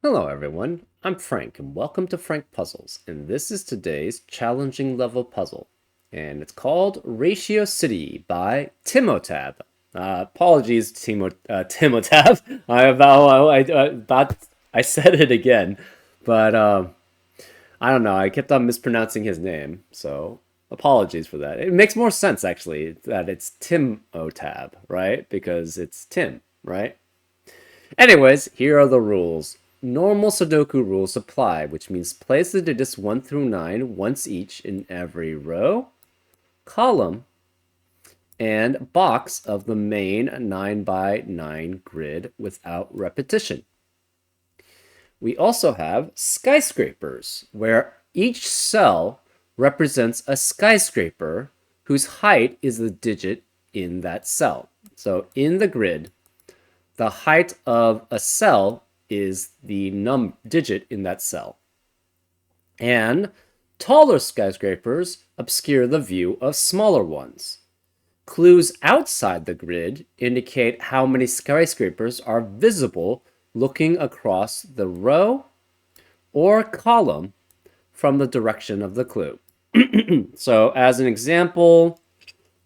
Hello everyone, I'm Frank and welcome to Frank Puzzles, and this is today's challenging level puzzle, and it's called Ratio City by Timotab. Apologies, Timotab. I said it again, but I don't know. I kept on mispronouncing his name, so apologies for that. It makes more sense actually that it's Timotab, right? Because it's Tim, right? Anyways, here are the rules. Normal Sudoku rules apply, which means place the digits 1 through 9 once each in every row, column, and box of the main 9 by 9 grid without repetition. We also have skyscrapers, where each cell represents a skyscraper whose height is the digit in that cell. So in the grid, the height of a cell is the digit in that cell. And taller skyscrapers obscure the view of smaller ones. Clues outside the grid indicate how many skyscrapers are visible looking across the row or column from the direction of the clue. So as an example,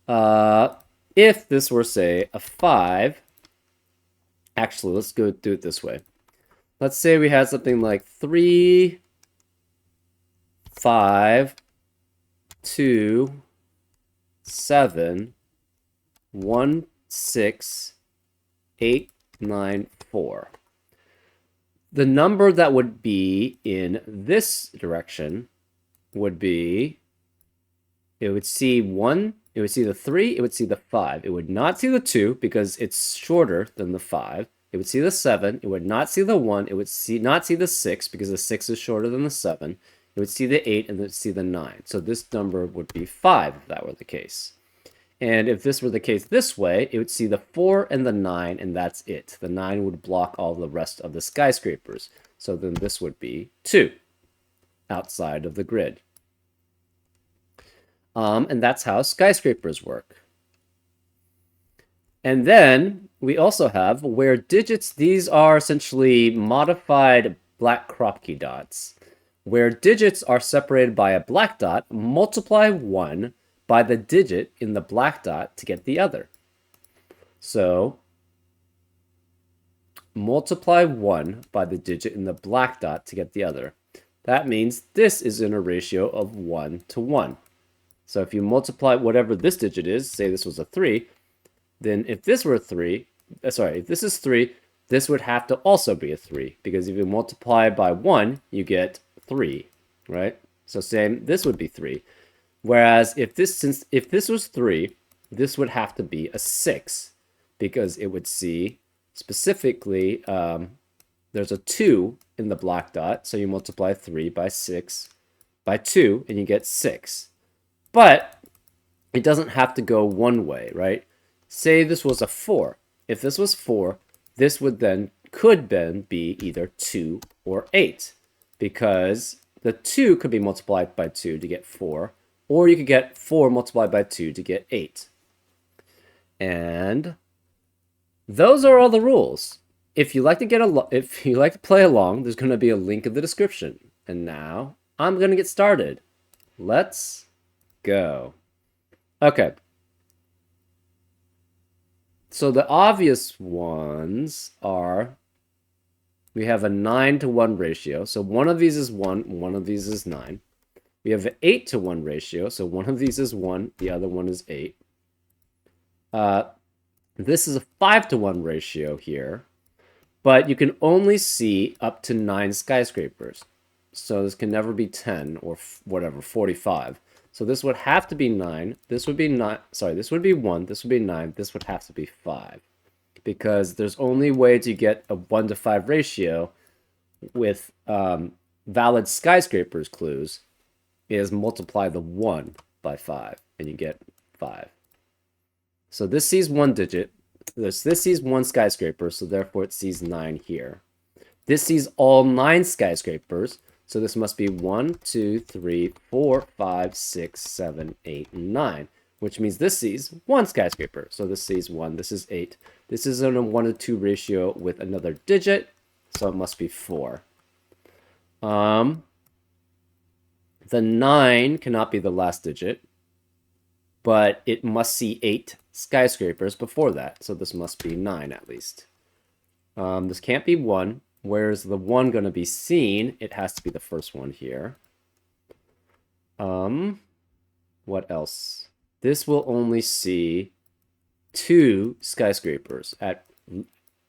if this were, say, a 5, actually, let's go do it this way. Let's say we had something like 3, 5, 2, 7, 1, 6, 8, 9, 4. The number that would be in this direction would be, it would see 1, it would see the 3, it would see the 5. It would not see the 2 because it's shorter than the 5. It would see the 7. It would not see the 1. It would not see the 6 because the 6 is shorter than the 7. It would see the 8 and it would see the 9. So this number would be 5 if that were the case. And if this were the case this way, it would see the 4 and the 9, and that's it. The 9 would block all the rest of the skyscrapers. So then this would be 2 outside of the grid. And that's how skyscrapers work. And then we also have where digits, these are essentially modified black Kropke dots. Where digits are separated by a black dot, multiply 1 by the digit in the black dot to get the other. So multiply 1 by the digit in the black dot to get the other. That means this is in a ratio of 1 to 1. So if you multiply whatever this digit is, say this was a 3, then if this were 3, if this is 3, this would have to also be a 3, because if you multiply by 1, you get 3, right? So same, this would be 3. Whereas if this was 3, this would have to be a 6, because it would see specifically there's a 2 in the black dot, so you multiply 3 by 6 by 2, and you get 6. But it doesn't have to go one way, right? Say this was a 4. If this was 4, this could then be either 2 or 8, because the 2 could be multiplied by 2 to get 4, or you could get 4 multiplied by 2 to get 8. And those are all the rules. If you like to play along, there's going to be a link in the description. And now I'm going to get started. Let's go. Okay. So the obvious ones are, we have a 9 to 1 ratio. So one of these is 1, one of these is 9. We have an 8 to 1 ratio. So one of these is 1, the other one is 8. This is a 5 to 1 ratio here. But you can only see up to 9 skyscrapers. So this can never be 10 or whatever, 45. So this would have to be 9. This would be 9. Sorry, this would be 1. This would be 9. This would have to be 5. Because there's only way to get a 1 to 5 ratio with valid skyscrapers clues is multiply the 1 by 5, and you get 5. So this sees one digit. This sees one skyscraper, so therefore it sees 9 here. This sees all 9 skyscrapers, so this must be 1, 2, 3, 4, 5, 6, 7, 8, 9, which means this sees one skyscraper. So this sees 1, this is 8. This is in a 1 to 2 ratio with another digit, so it must be 4. The 9 cannot be the last digit, but it must see 8 skyscrapers before that, so this must be 9 at least. This can't be 1. Where's the 1 going to be seen? It has to be the first one here. What else? This will only see 2 skyscrapers.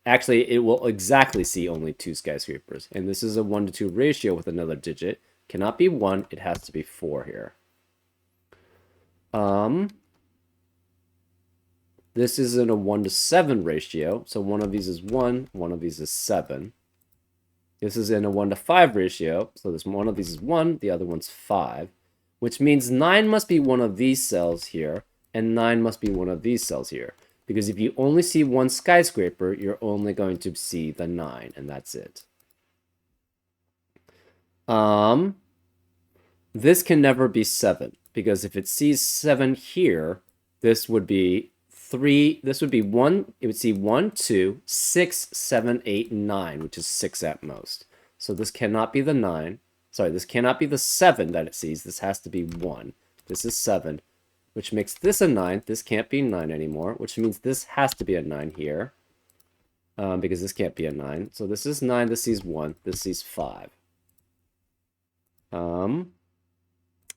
Actually, it will exactly see only 2 skyscrapers. And this is a 1 to 2 ratio with another digit. Cannot be 1. It has to be 4 here. This is in a 1 to 7 ratio. So one of these is 1, one of these is 7. This is in a 1 to 5 ratio. So this one of these is 1, the other one's 5. Which means 9 must be one of these cells here, and 9 must be one of these cells here. Because if you only see one skyscraper, you're only going to see the 9, and that's it. This can never be 7, because if it sees 7 here, this would be 3, this would be 1, it would see 1, 2, 6, 7, 8, 9, which is 6 at most. So this cannot be the 9. Sorry, this cannot be the 7 that it sees. This has to be 1. This is 7, which makes this a 9. This can't be 9 anymore, which means this has to be a 9 here, because this can't be a 9. So this is 9, this sees 1, this sees 5.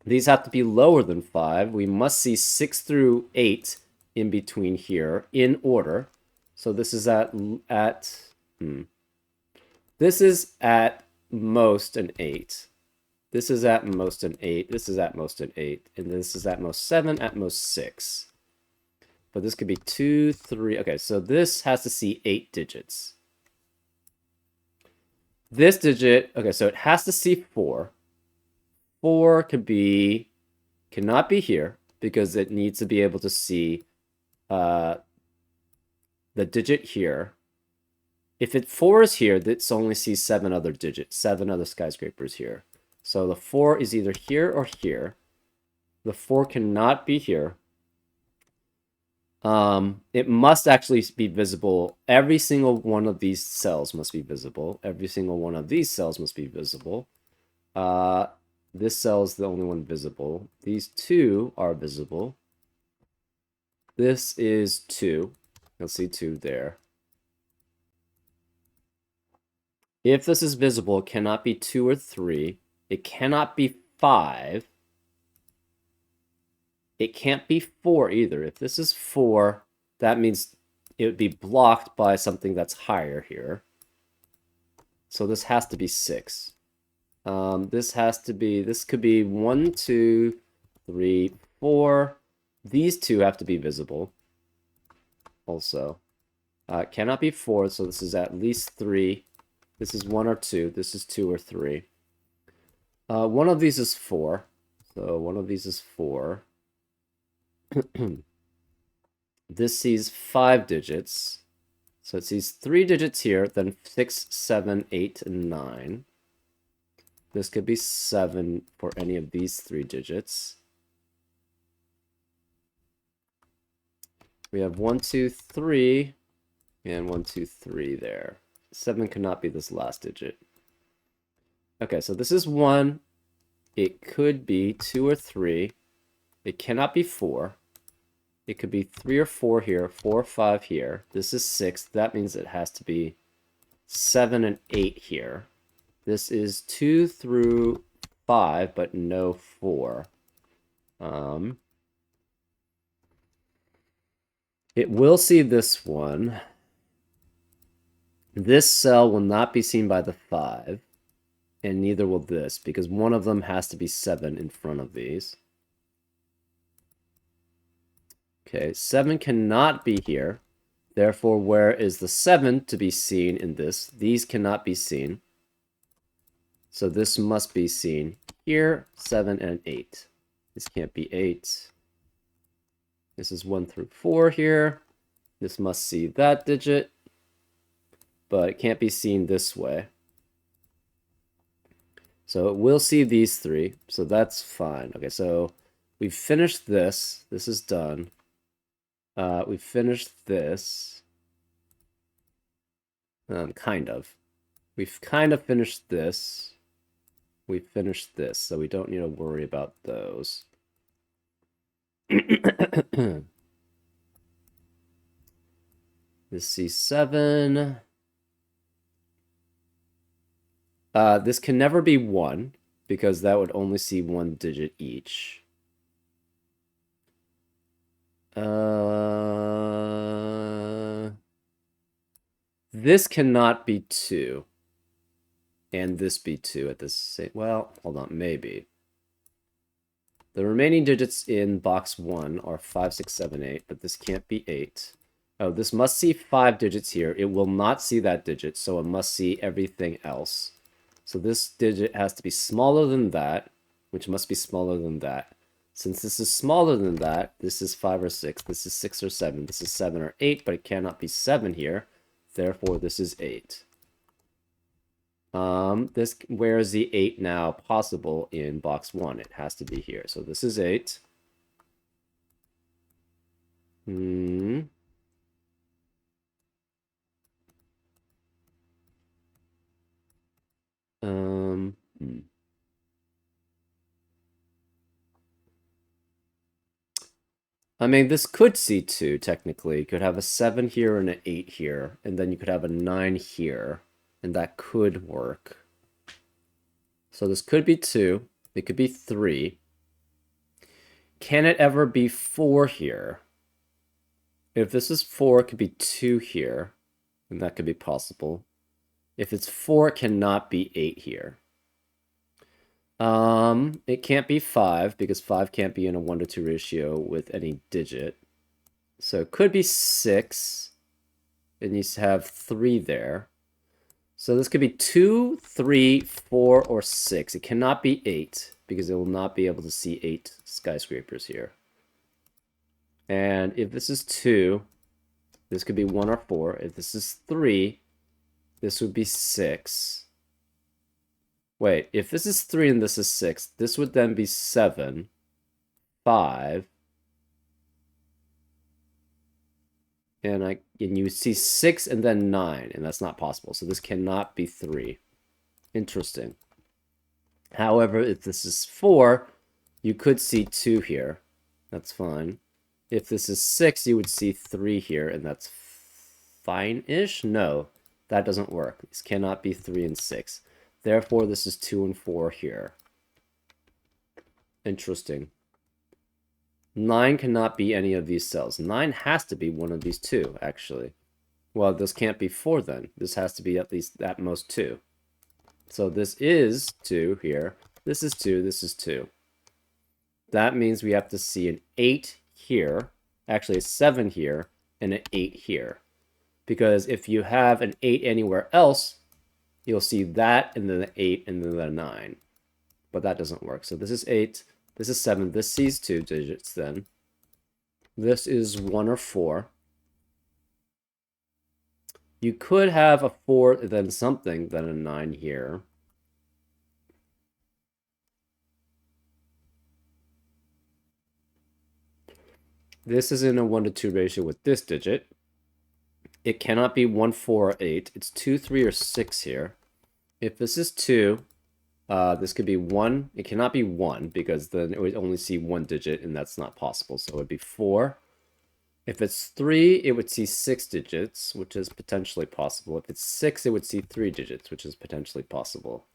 These have to be lower than 5. We must see 6 through 8 in between here in order. So this is this is at most an 8. This is at most an 8. This is at most an 8. And this is at most 7, at most 6. But this could be 2, 3. Okay, so this has to see 8 digits. This digit, okay, so it has to see 4. 4 cannot be here because it needs to be able to see the digit here. If 4 is here, this only sees 7 other digits, 7 other skyscrapers here. So the 4 is either here or here. The 4 cannot be here. It must actually be visible. Every single one of these cells must be visible. Every single one of these cells must be visible. This cell is the only one visible. These 2 are visible. This is 2. You'll see 2 there. If this is visible, it cannot be 2 or 3. It cannot be 5. It can't be 4 either. If this is 4, that means it would be blocked by something that's higher here. So this has to be 6. This could be 1, 2, 3, 4. These 2 have to be visible. Also. It cannot be 4, so this is at least 3. This is 1 or 2. This is 2 or 3. One of these is 4. So one of these is 4. This sees 5 digits. So it sees 3 digits here, then 6, 7, 8, and 9. This could be 7 for any of these 3 digits. We have 1, 2, 3, and 1, 2, 3 there. 7 cannot be this last digit. Okay, so this is 1. It could be 2 or 3. It cannot be 4. It could be 3 or 4 here, 4 or 5 here. This is 6. That means it has to be 7 and 8 here. This is 2 through 5, but no 4. It will see this one. This cell will not be seen by the 5, and neither will this, because one of them has to be 7 in front of these. Okay, 7 cannot be here. Therefore, where is the 7 to be seen in this? These cannot be seen. So this must be seen here, 7 and 8. This can't be 8. This is 1 through 4 here. This must see that digit, but it can't be seen this way. So it will see these 3, so that's fine. Okay, so we've finished this. This is done. We've finished this. Kind of. We've kind of finished this. we finished this, so we don't need to worry about those. This C7. This can never be 1, because that would only see 1 digit each. This cannot be 2. And this be 2 at the same... Well, hold on, maybe. The remaining digits in box 1 are 5, 6, 7, 8, but this can't be 8. Oh, this must see 5 digits here. It will not see that digit, so it must see everything else. So this digit has to be smaller than that, which must be smaller than that. Since this is smaller than that, this is 5 or 6, this is 6 or 7, this is 7 or 8, but it cannot be 7 here. Therefore, this is 8. Where is the 8 now possible in box 1? It has to be here. So this is 8. I mean, this could see 2, technically. You could have a 7 here and an 8 here, and then you could have a 9 here, and that could work. So this could be 2. It could be 3. Can it ever be 4 here? If this is 4, it could be 2 here, and that could be possible. If it's 4, it cannot be 8 here. It can't be 5, because 5 can't be in a 1 to 2 ratio with any digit. So it could be 6, and you have 3 there. So this could be 2, 3, 4, or 6. It cannot be 8, because it will not be able to see 8 skyscrapers here. And if this is 2, this could be 1 or 4. If this is 3, this would be 6. Wait, if this is 3 and this is 6, this would then be 7, 5, and you see 6 and then 9, and that's not possible. So this cannot be 3. Interesting. However, if this is 4, you could see 2 here. That's fine. If this is 6, you would see 3 here, and that's fine-ish? No, that doesn't work. This cannot be 3 and 6. Therefore, this is 2 and 4 here. Interesting. 9 cannot be any of these cells. 9 has to be one of these 2, actually. Well, this can't be 4 then. This has to be at least at most 2. So this is 2 here. This is 2. This is 2. That means we have to see an 8 here. Actually, a 7 here and an 8 here. Because if you have an 8 anywhere else, you'll see that, and then the 8, and then the 9. But that doesn't work. So this is 8, this is 7, this sees 2 digits then. This is 1 or 4. You could have a 4, then something, then a 9 here. This is in a 1 to 2 ratio with this digit. It cannot be 1, 4, or 8. It's 2, 3, or 6 here. If this is 2, this could be 1. It cannot be 1, because then it would only see 1 digit, and that's not possible. So it would be 4. If it's 3, it would see 6 digits, which is potentially possible. If it's 6, it would see 3 digits, which is potentially possible.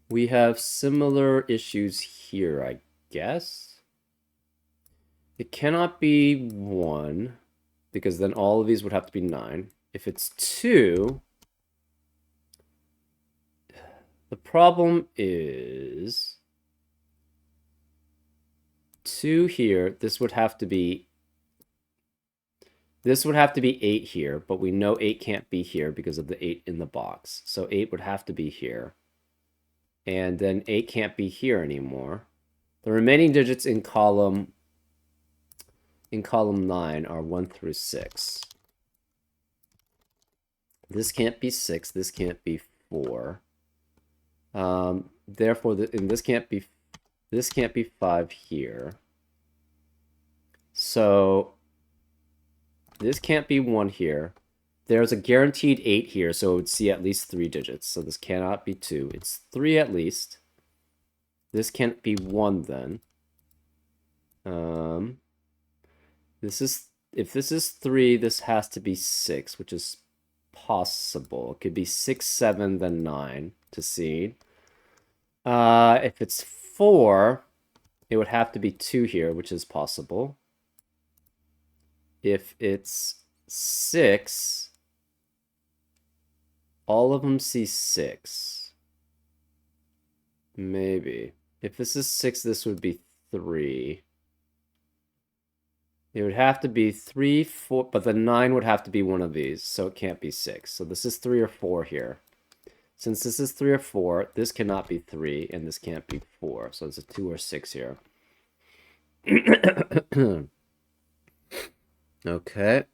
We have similar issues here, I guess. It cannot be 1, because then all of these would have to be 9. If it's 2, the problem is 2 here. This would have to be 8 here, but we know 8 can't be here because of the 8 in the box. So 8 would have to be here. And then 8 can't be here anymore. The remaining digits in column 9 are 1 through 6. This can't be 6. This can't be 4. Therefore, and this can't be 5 here. So This can't be 1 here. There's a guaranteed 8 here, so it would see at least 3 digits. So this cannot be 2. It's 3 at least. This can't be 1 then. If this is 3, this has to be 6, which is possible. It could be 6, 7, then 9 to seed. If it's 4, it would have to be 2 here, which is possible. If it's 6, all of them see 6. Maybe. If this is 6, this would be 3. It would have to be 3, 4, but the 9 would have to be one of these, so it can't be 6. So this is 3 or 4 here. Since this is 3 or 4, this cannot be 3, and this can't be 4. So it's a 2 or 6 here. Okay.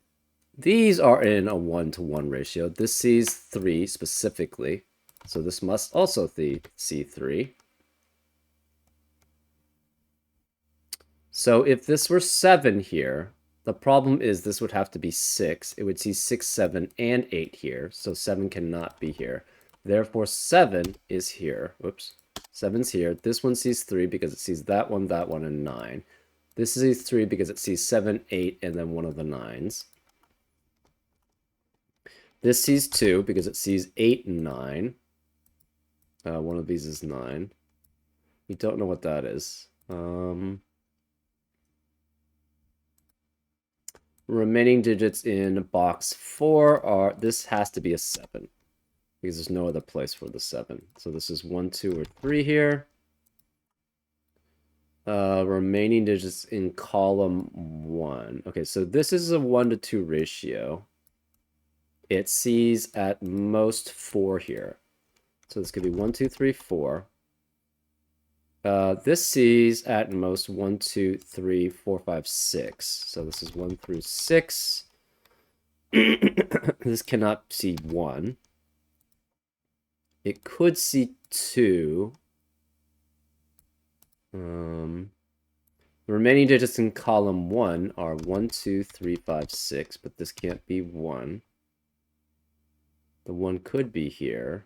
These are in a 1-to-1 ratio. This sees 3 specifically, so this must also see 3. So if this were 7 here, the problem is this would have to be 6. It would see 6, 7, and 8 here, so 7 cannot be here. Therefore, 7 is here. Whoops. 7's here. This one sees 3 because it sees that one, and 9. This sees 3 because it sees 7, 8, and then one of the 9s. This sees 2 because it sees 8 and 9. One of these is 9. We don't know what that is. Remaining digits in box 4 are, this has to be a 7, because there's no other place for the 7. So this is 1, 2, or 3 here. Remaining digits in column 1. Okay, so this is a 1-to-2 ratio. It sees at most 4 here. So this could be 1, 2, 3, 4. This sees at most 1, 2, 3, 4, 5, 6. So this is 1 through 6. This cannot see 1. It could see 2. The remaining digits in column 1 are 1, 2, 3, 5, 6, but this can't be 1. The 1 could be here.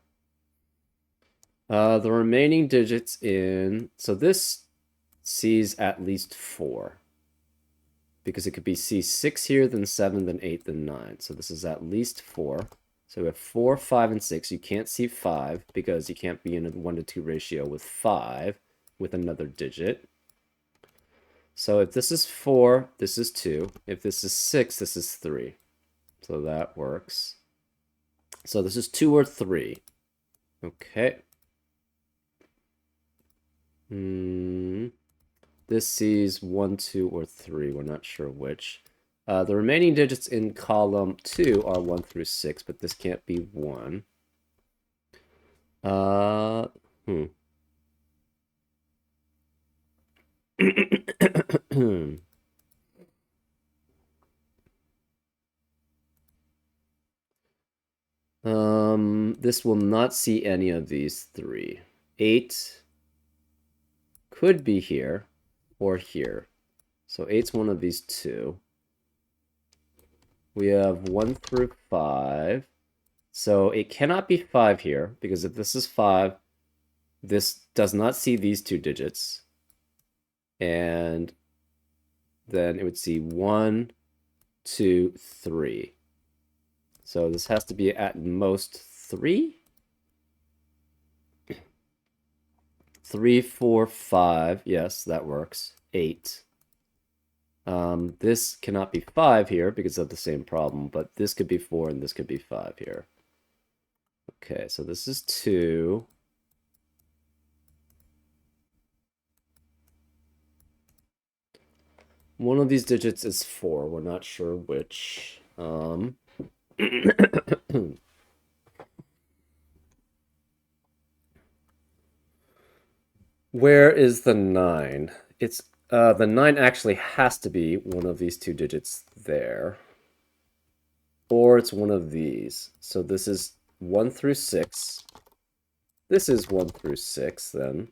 The remaining digits in... So this sees at least 4. Because it could be C6 here, then 7, then 8, then 9. So this is at least 4. So we have 4, 5, and 6. You can't see 5 because you can't be in a 1-to-2 ratio with 5 with another digit. So if this is 4, this is 2. If this is 6, this is 3. So that works. So this is 2 or 3. Okay. This sees 1, 2, or 3. We're not sure which. The remaining digits in column 2 are 1 through 6, but this can't be 1. This will not see any of these 3. 8 could be here or here. So 8's one of these 2. We have 1 through 5. So it cannot be 5 here, because if this is 5, this does not see these 2 digits. And then it would see 1, 2, 3. So this has to be at most 3? 3, 4, 5. Yes, that works. 8. This cannot be 5 here because of the same problem, but this could be 4 and this could be 5 here. Okay, so this is 2. One of these digits is 4. We're not sure which. Where is the 9? It's the 9 actually has to be one of these 2 digits there. Or it's one of these. So this is 1 through 6. This is 1 through 6 then.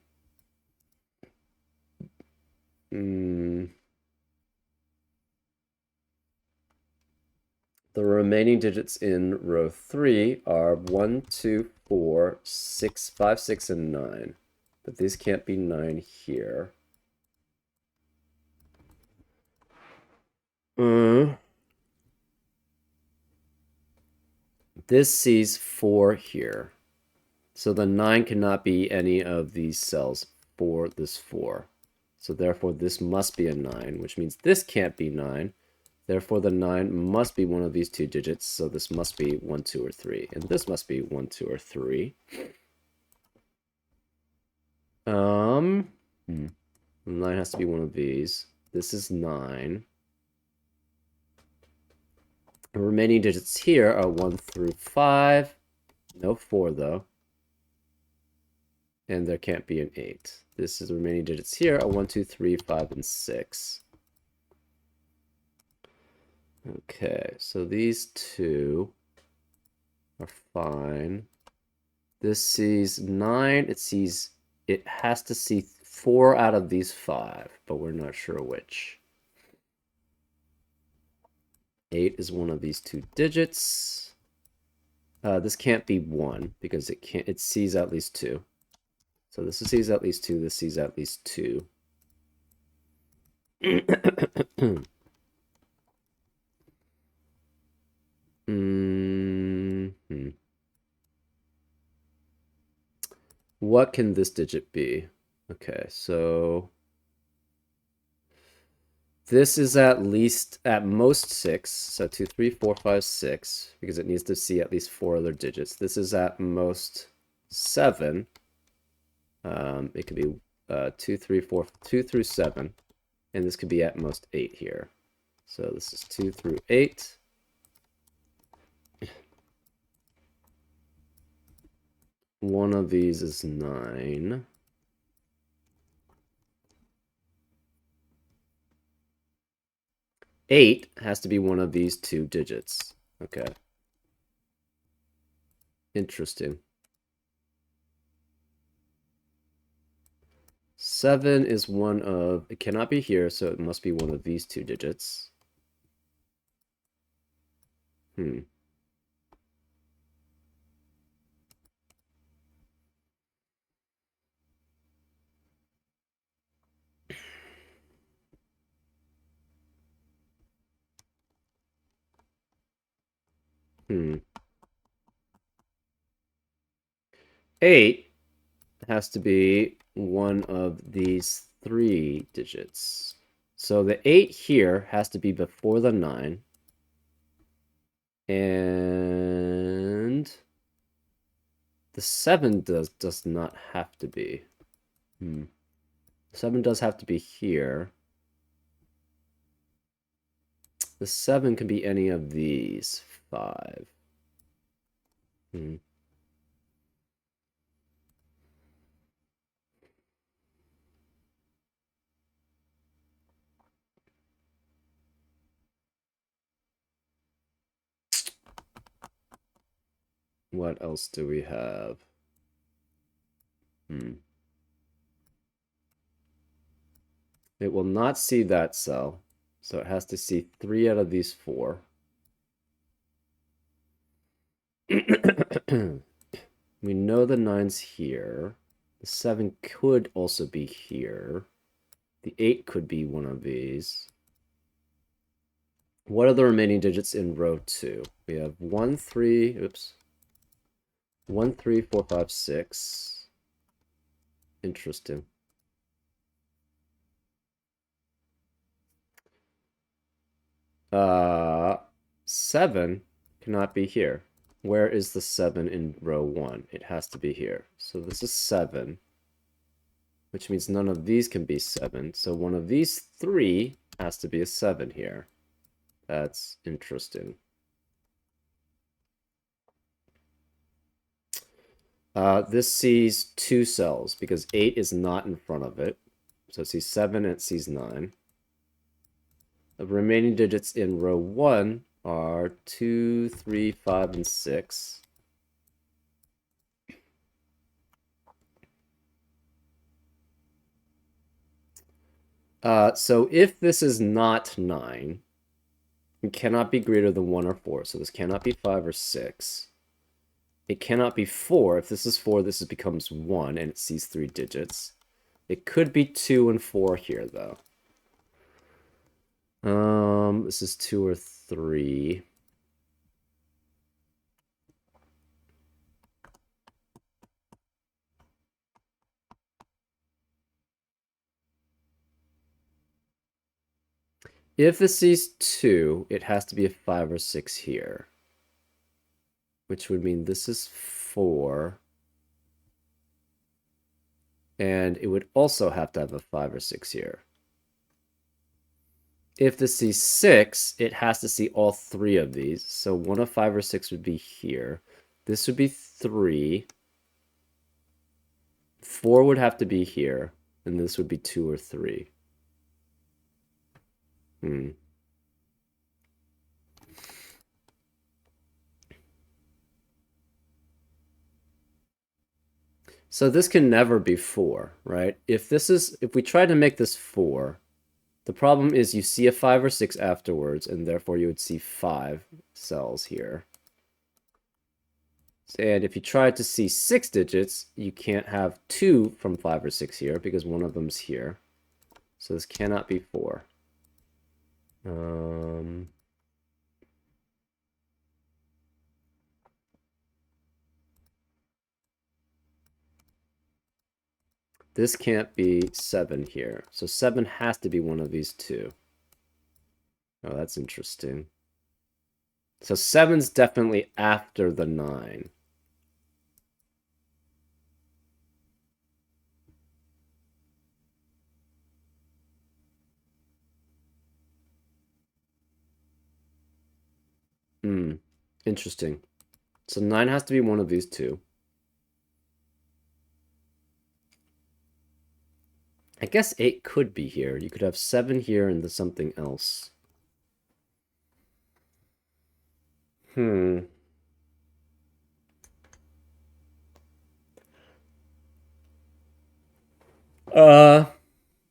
The remaining digits in row 3 are 1, 2, 4, 6, 5, 6, and 9. But these can't be 9 here. This sees 4 here. So the 9 cannot be any of these cells for this 4. So therefore this must be a 9, which means this can't be 9. Therefore the 9 must be one of these two digits, so this must be 1, 2, or 3. And this must be 1, 2, or 3. 9 has to be one of these. This is 9. The remaining digits here are 1 through 5. No 4, though. And there can't be an 8. This is the remaining digits here are 1, 2, 3, 5, and 6. Okay, so these two are fine. This sees 9. It has to see 4 out of these 5, but we're not sure which. 8 is one of these two digits. This can't be 1 because it sees at least 2. So this sees at least 2, this sees at least 2. What can this digit be? Okay, so this is at most 6. So 2, 3, 4, 5, 6, because it needs to see at least 4 other digits. This is at most 7. It could be 2, 3, 4, 2 through 7. And this could be at most 8 here. So this is 2 through 8. One of these is 9. Eight has to be one of these two digits. Okay. Interesting. 7 is one of... It cannot be here, so it must be one of these two digits. Hmm. 8 has to be one of these 3 digits. So the 8 here has to be before the 9. And the 7 does not have to be. 7 does have to be here. The 7 can be any of these 5. What else do we have? It will not see that cell, so it has to see 3 out of these 4. We know the 9's here. The 7 could also be here. The 8 could be one of these. What are the remaining digits in row 2? We have 1, 3, 1, 3, 4, 5, 6. Interesting. 7 cannot be here. Where is the 7 in row 1? It has to be here. So this is 7, which means none of these can be 7. So one of these 3 has to be a 7 here. That's interesting. This sees 2 cells because 8 is not in front of it. So it sees 7 and it sees 9. The remaining digits in row 1 are 2, 3, 5, and 6. So if this is not 9, It cannot be greater than 1 or 4, so this cannot be 5 or 6. It cannot be 4. If this is 4, this becomes 1, and it sees 3 digits. It could be 2 and 4 here, though. This is 2 or 3. If this sees 2, it has to be a 5 or 6 here. Which would mean this is 4. And it would also have to have a 5 or 6 here. If this sees 6, it has to see all 3 of these. So 1 of 5 or 6 would be here. This would be 3. 4 would have to be here. And this would be 2 or 3. So this can never be 4, right? If we try to make this 4, the problem is you see a 5 or 6 afterwards, and therefore you would see 5 cells here. And if you try to see 6 digits, you can't have 2 from 5 or 6 here because one of them's here. So this cannot be 4. This can't be 7 here. So 7 has to be one of these two. Oh, that's interesting. So 7's definitely after the 9. Interesting. So 9 has to be one of these two. I guess 8 could be here. You could have 7 here and there's something else.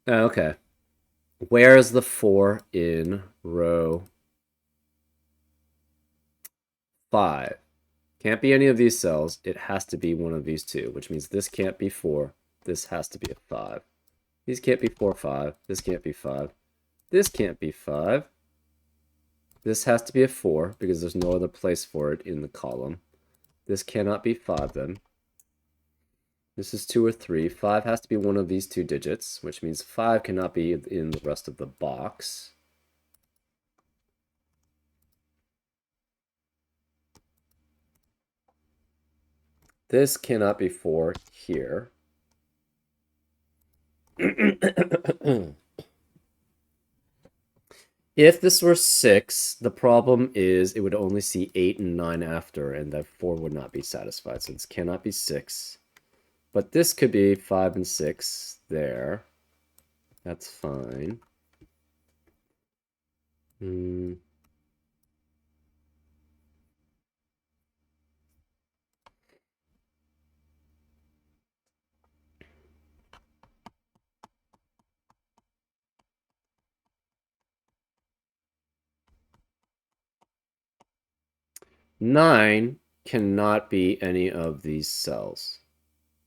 Okay. Where is the 4 in row 5? Can't be any of these cells. It has to be one of these two, which means this can't be 4. This has to be a 5. These can't be 4, 5. This can't be 5. This can't be 5. This has to be a 4 because there's no other place for it in the column. This cannot be 5 then. This is 2 or 3. 5 has to be one of these two digits, which means 5 cannot be in the rest of the box. This cannot be 4 here. If this were 6, the problem is it would only see 8 and 9 after, and that 4 would not be satisfied, so this cannot be 6. But this could be 5 and 6 there. That's fine. 9 cannot be any of these cells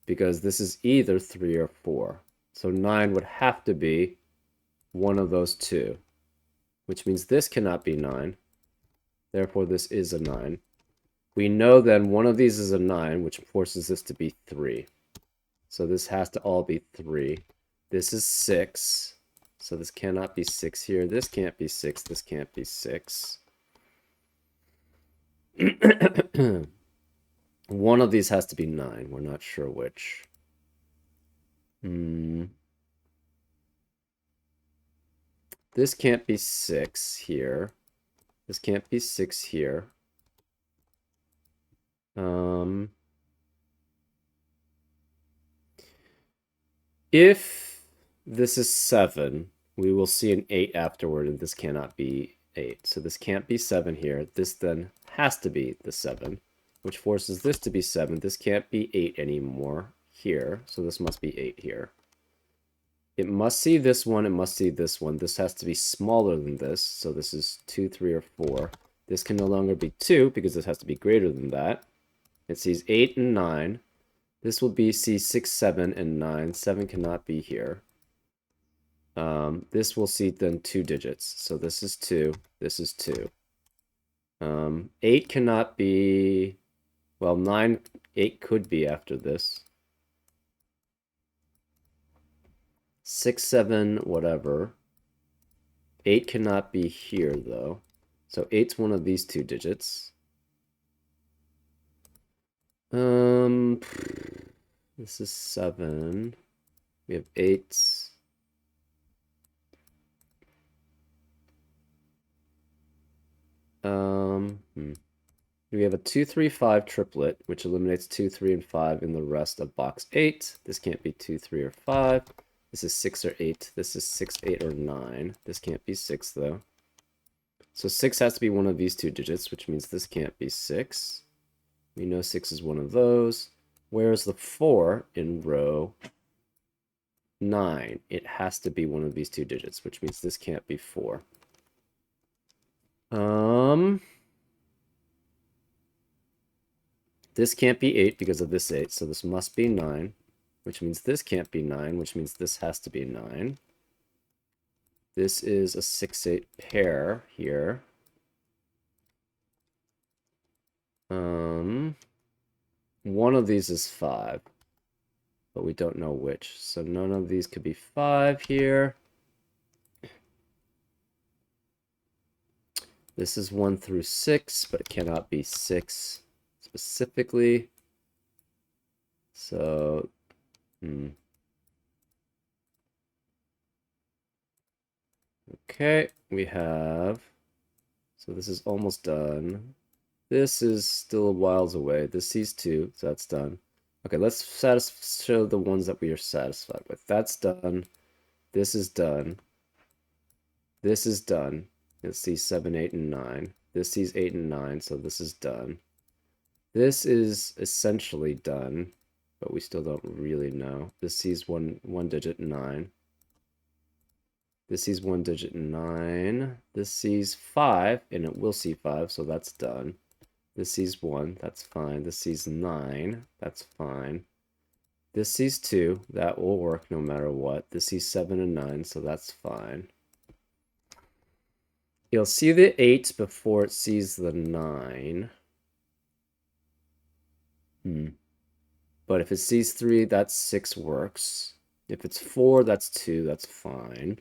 because this is either 3 or 4. So 9 would have to be one of those two, which means this cannot be 9. Therefore, this is a 9. We know then one of these is a 9, which forces this to be 3. So this has to all be 3. This is 6. So this cannot be 6 here. This can't be 6. This can't be 6. One of these has to be 9. We're not sure which. This can't be 6 here. This can't be 6 here. If this is 7, we will see an 8 afterward, and this cannot be 8. So this can't be 7 here. This then has to be the 7, which forces this to be 7. This can't be 8 anymore here, so this must be 8 here. It must see this one, it must see this one. This has to be smaller than this, so this is 2, 3, or 4. This can no longer be 2, because this has to be greater than that. It sees 8 and 9. This will be see 6, 7, and 9. 7 cannot be here. This will see then 2 digits. So this is 2, this is 2. 8 cannot be... Well, 9, 8 could be after this. 6, 7, whatever. 8 cannot be here, though. So 8's one of these 2 digits. This is 7. We have 8. We have a 2, 3, 5 triplet, which eliminates 2, 3, and 5 in the rest of box 8. This can't be 2, 3, or 5. This is 6 or 8. This is 6, 8, or 9. This can't be 6, though. So 6 has to be one of these 2 digits, which means this can't be 6. We know 6 is one of those. Where's the 4 in row 9? It has to be one of these 2 digits, which means this can't be 4. This can't be 8 because of this 8, so this must be 9, which means this can't be 9, which means this has to be 9. This is a 6, 8 pair here. One of these is 5, but we don't know which, so none of these could be 5 here. This is 1 through 6, but it cannot be 6 specifically. So, okay, we have, so this is almost done. This is still a whiles away. This sees 2, so that's done. Okay, let's show the ones that we are satisfied with. That's done. This is done. This is done. It sees 7, 8, and 9. This sees 8 and 9, so this is done. This is essentially done, but we still don't really know. This sees one digit, 9. This sees 1 digit, 9. This sees 5, and it will see 5, so that's done. This sees 1, that's fine. This sees 9, that's fine. This sees 2, that will work no matter what. This sees 7 and 9, so that's fine. You'll see the 8 before it sees the 9. But if it sees 3, that's 6 works. If it's 4, that's 2, that's fine.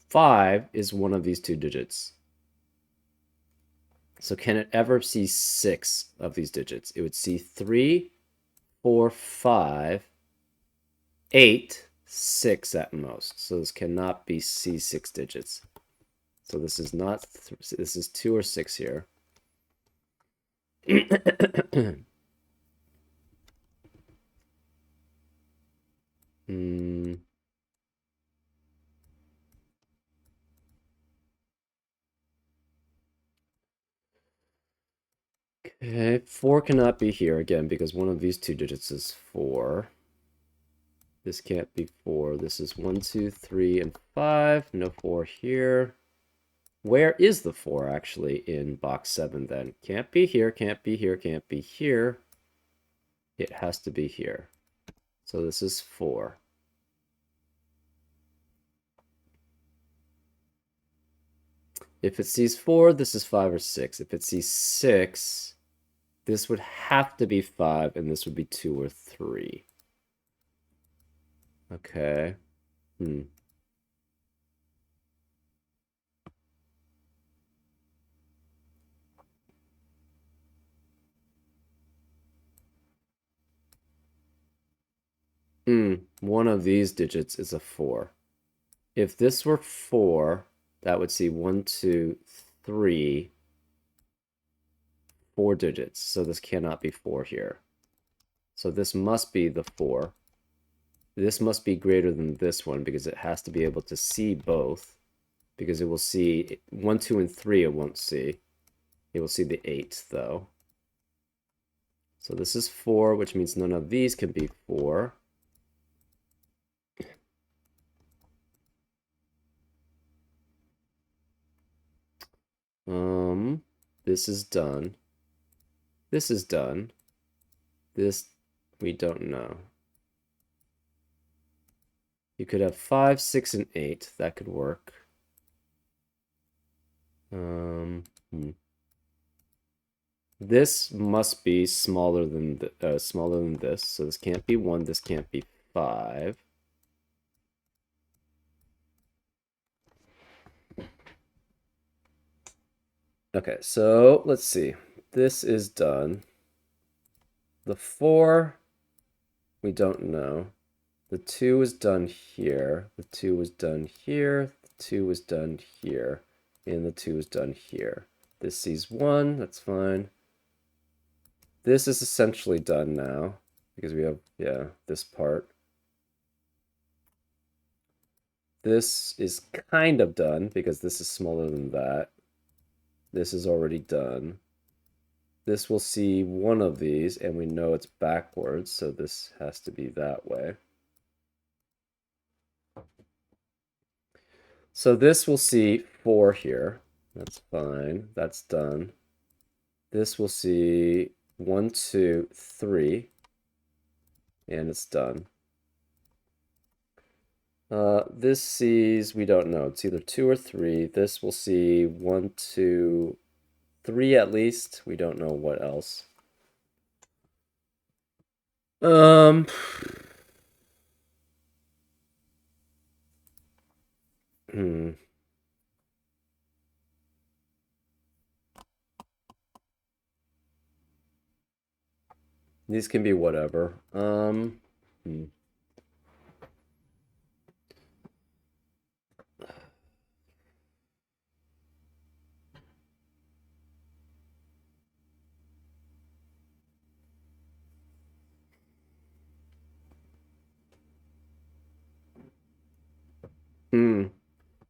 Five is one of these 2 digits. So can it ever see 6 of these digits? It would see 3, 4, 5, 8, 6 at most. So this cannot be C 6 digits. So this is not, this is 2 or 6 here. Okay, 4 cannot be here again because one of these 2 digits is 4. This can't be 4. This is 1, 2, 3, and 5. No 4 here. Where is the 4 actually in box 7 then? Can't be here, can't be here, can't be here. It has to be here. So this is 4. If it sees 4, this is 5 or 6. If it sees 6, this would have to be 5, and this would be 2 or 3. Okay. One of these digits is a 4. If this were 4, that would see 1, 2, 3, 4 digits. So this cannot be 4 here. So this must be the 4. This must be greater than this one because it has to be able to see both. Because it will see 1, 2, and 3 it won't see. It will see the 8 though. So this is 4, which means none of these can be 4. This is done. This is done. This, we don't know. You could have 5, 6, and 8. That could work. This must be smaller than this. So this can't be 1. This can't be 5. Okay, so let's see. This is done. The 4, we don't know. The 2 is done here. The 2 was done here. The 2 was done here. And the 2 is done here. This sees 1. That's fine. This is essentially done now because we have, yeah, this part. This is kind of done because this is smaller than that. This is already done. This will see one of these, and we know it's backwards, so this has to be that way. So this will see 4 here. That's fine. That's done. This will see 1, 2, 3, and it's done. This sees, we don't know. It's either 2 or 3. This will see 1, 2, 3 at least. We don't know what else. These can be whatever.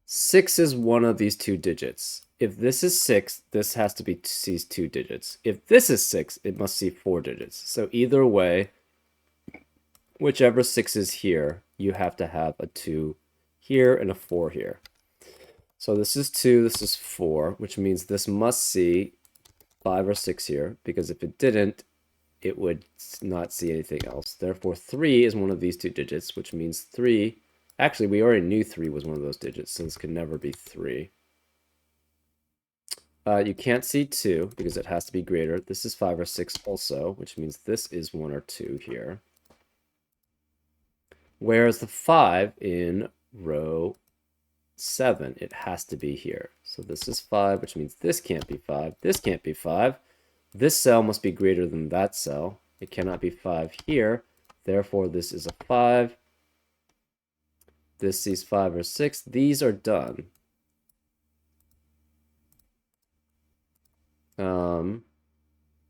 Six is one of these two digits. If this is 6, this has to be sees 2 digits. If this is 6, it must see 4 digits. So either way, whichever 6 is here, you have to have a 2 here and a 4 here. So this is 2, this is 4, which means this must see 5 or 6 here, because if it didn't, it would not see anything else. Therefore, 3 is one of these two digits, which means 3... Actually, we already knew 3 was one of those digits, so this can never be 3. You can't see 2 because it has to be greater. This is 5 or 6 also, which means this is 1 or 2 here. Whereas the 5 in row 7, it has to be here. So this is 5, which means this can't be 5. This can't be 5. This cell must be greater than that cell. It cannot be 5 here. Therefore, this is a 5. This sees 5 or 6. These are done.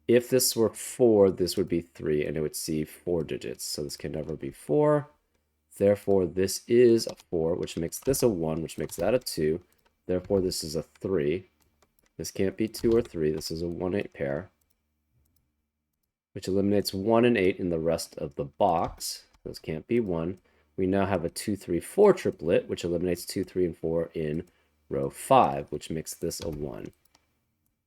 If this were 4, this would be 3, and it would see 4 digits. So this can never be 4. Therefore, this is a 4, which makes this a 1, which makes that a 2. Therefore, this is a 3. This can't be 2 or 3. This is a 1-8 pair, which eliminates 1 and 8 in the rest of the box. Those can't be 1. We now have a 2, 3, 4 triplet, which eliminates 2, 3, and 4 in row 5, which makes this a 1.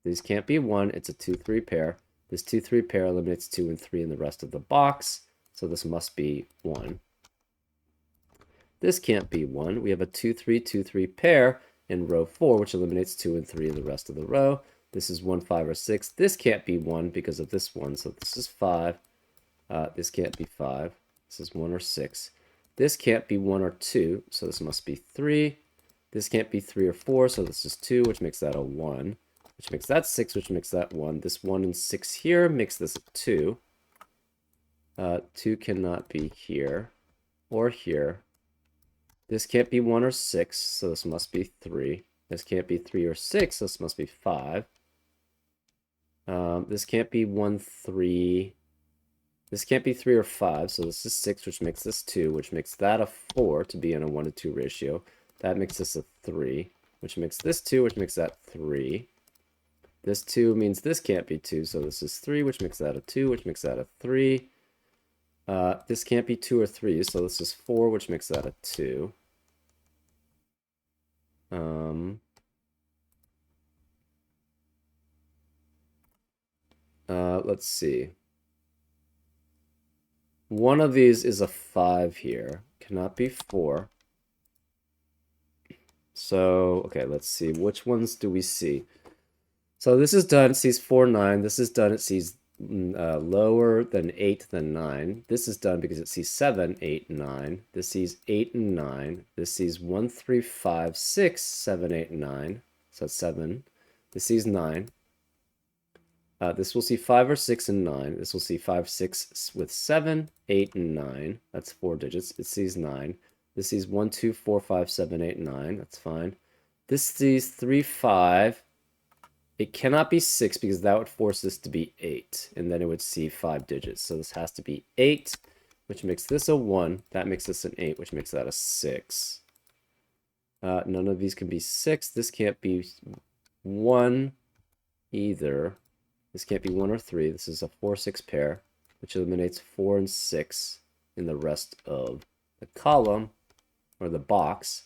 These can't be 1. It's a 2, 3 pair. This 2, 3 pair eliminates 2 and 3 in the rest of the box, so this must be 1. This can't be 1. We have a 2, 3, 2, 3 pair in row 4, which eliminates 2 and 3 in the rest of the row. This is 1, 5, or 6. This can't be 1 because of this 1, so this is 5. This can't be 5. This is 1 or 6. This can't be 1 or 2, so this must be 3. This can't be 3 or 4, so this is 2, which makes that a 1. Which makes that 6, which makes that 1. This 1 and 6 here makes this a 2. 2 cannot be here or here. This can't be 1 or 6, so this must be 3. This can't be 3 or 6, so this must be 5. This can't be 1, 3. This can't be 3 or 5, so this is 6, which makes this 2, which makes that a 4 to be in a 1 to 2 ratio. That makes this a 3, which makes this 2, which makes that 3. This 2 means this can't be 2, so this is 3, which makes that a 2, which makes that a 3. This can't be 2 or 3, so this is 4, which makes that a 2. Let's see. One of these is a 5 here. Cannot be 4. So, okay, let's see. Which ones do we see? So this is done, it sees 4, 9. This is done, it sees lower than 8 than 9. This is done because it sees 7, 8, 9. This sees 8 and 9. This sees 1, 3, 5, 6, 7, 8, 9. So that's 7. This sees 9. This will see 5 or 6 and 9. This will see 5, 6 with 7, 8, and 9. That's 4 digits. It sees 9. This sees 1, 2, 4, 5, 7, 8, 9. That's fine. This sees 3, 5. It cannot be 6 because that would force this to be 8. And then it would see 5 digits. So this has to be 8, which makes this a 1. That makes this an 8, which makes that a 6. None of these can be 6. This can't be 1 either. This can't be 1 or 3. This is a 4, 6 pair, which eliminates 4 and 6 in the rest of the column, or the box.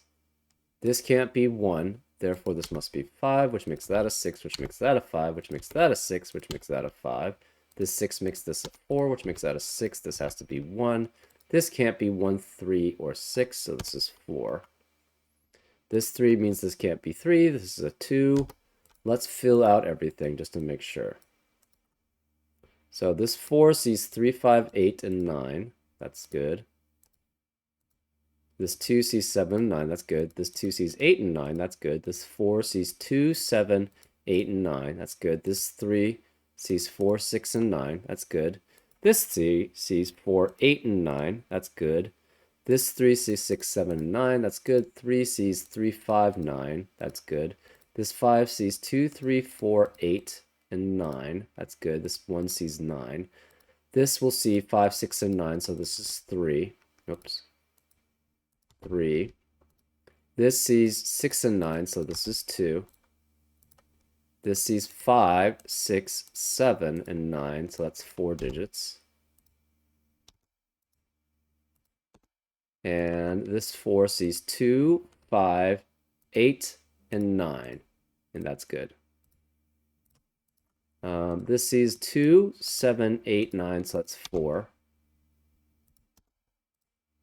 This can't be 1, therefore this must be 5, which makes that a 6, which makes that a 5, which makes that a 6, which makes that a 5. This 6 makes this a 4, which makes that a 6. This has to be 1. This can't be 1, 3, or 6, so this is 4. This 3 means this can't be 3. This is a 2. Let's fill out everything just to make sure. So this 4 sees 3, 5, 8, and 9. That's good. This 2 sees 7 and 9. That's good. This 2 sees 8 and 9. That's good. This 4 sees 2, 7, 8, and 9. That's good. This 3 sees 4, 6, and 9. That's good. This 3 sees 4, 8, and 9. That's good. This 3 sees 6, 7, and 9. That's good. 3 sees 3, 5, 9. That's good. This 5 sees 2, 3, 4, 8, and 9. That's good. This 1 sees 9. This will see 5, 6, and 9, so this is 3. Oops. 3. This sees 6 and 9, so this is 2. This sees 5, 6, 7, and 9, so that's 4 digits. And this 4 sees 2, 5, 8, and 9, and that's good. This sees 2, 7, 8, 9, so that's 4.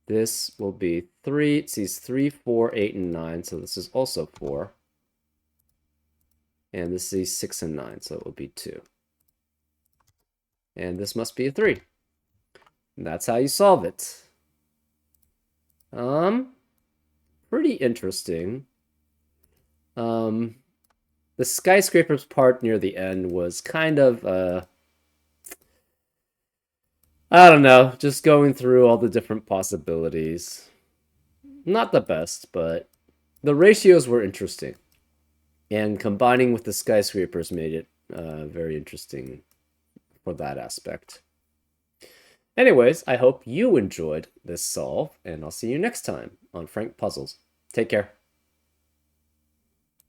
This will be 3. It sees 3, 4, 8, and 9, so this is also 4. And this sees 6 and 9, so it will be 2. And this must be a 3. And that's how you solve it. Pretty interesting. The skyscrapers part near the end was kind of, I don't know, just going through all the different possibilities. Not the best, but the ratios were interesting. And combining with the skyscrapers made it very interesting for that aspect. Anyways, I hope you enjoyed this solve, and I'll see you next time on Frank Puzzles. Take care.